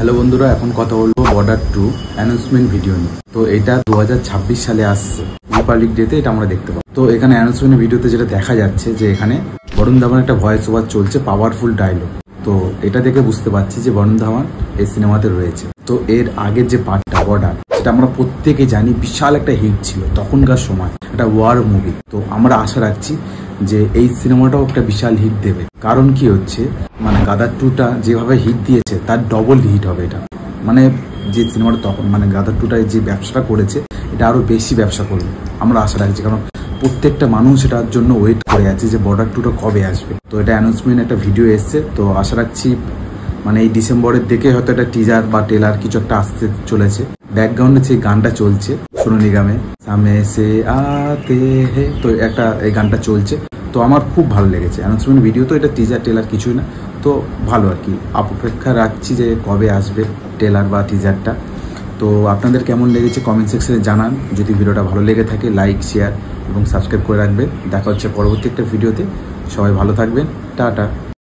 Hello বন্ধুরা, এখন কথা বলবো বর্ডার 2 অ্যানাউন্সমেন্ট ভিডিও নিয়ে। তো এটা 2026 সালে আসছে, রিপাবলিক ডেতে এটা আমরা দেখতে পাবো। তো এখানে অ্যানাউন্সমেন্ট ভিডিওতে যেটা দেখা যাচ্ছে যে এখানে বরুণ ধাওয়ান একটা ভয়েস ওভার চলছে, পাওয়ারফুল ডায়লগ। তো এটা দেখে বুঝতে পারছি যে বরুণ ধাওয়ান এই সিনেমাতে রয়েছে। তো এর আগের যে পার্টটা বর্ডার, সেটা আমরা প্রত্যেকে জানি বিশাল একটা হিট ছিল তখনকার সময়, একটা ওয়ার মুভি। তো আমরা আশা রাখছি যে এই সিনেমাটাও একটা বিশাল হিট দেবে। কারণ কি হচ্ছে, মানে গাদার 2টা যেভাবে হিট দিয়েছে তার ডবল হিট হবে এটা। মানে যে সিনেমাটা তখন মানে গাদার 2টায় যে ব্যবসাটা করেছে, এটা আরো বেশি ব্যবসা করবে আমরা আশা রাখছি। কারণ প্রত্যেকটা মানুষ এটার জন্য ওয়েট করে আছে যে বর্ডার 2টা কবে আসবে। তো এটা অ্যানাউন্সমেন্ট একটা ভিডিও এসছে, তো আশা রাখছি মানে এই ডিসেম্বরের দিকে হয়তো একটা টিজার বা ট্রেলার কিছু একটা আসতে চলেছে। ব্যাকগ্রাউন্ডে যে গানটা চলছে সোনু নিগমে সামনে সে আতে হে, তো একটা এই গানটা চলছে। তো আমার খুব ভালো লেগেছে অ্যানাউন্সমেন্ট ভিডিও। তো এটা টিজার টেলার কিছুই না, তো ভালো আর কি। অপেক্ষা রাখছি যে কবে আসবে ট্রেলার বা টিজারটা। তো আপনাদের কেমন লেগেছে কমেন্ট সেকশনে জানান। যদি ভিডিওটা ভালো লেগে থাকে লাইক, শেয়ার এবং সাবস্ক্রাইব করে রাখবেন। দেখা হচ্ছে পরবর্তী একটা ভিডিওতে। সবাই ভালো থাকবেন, টাটা।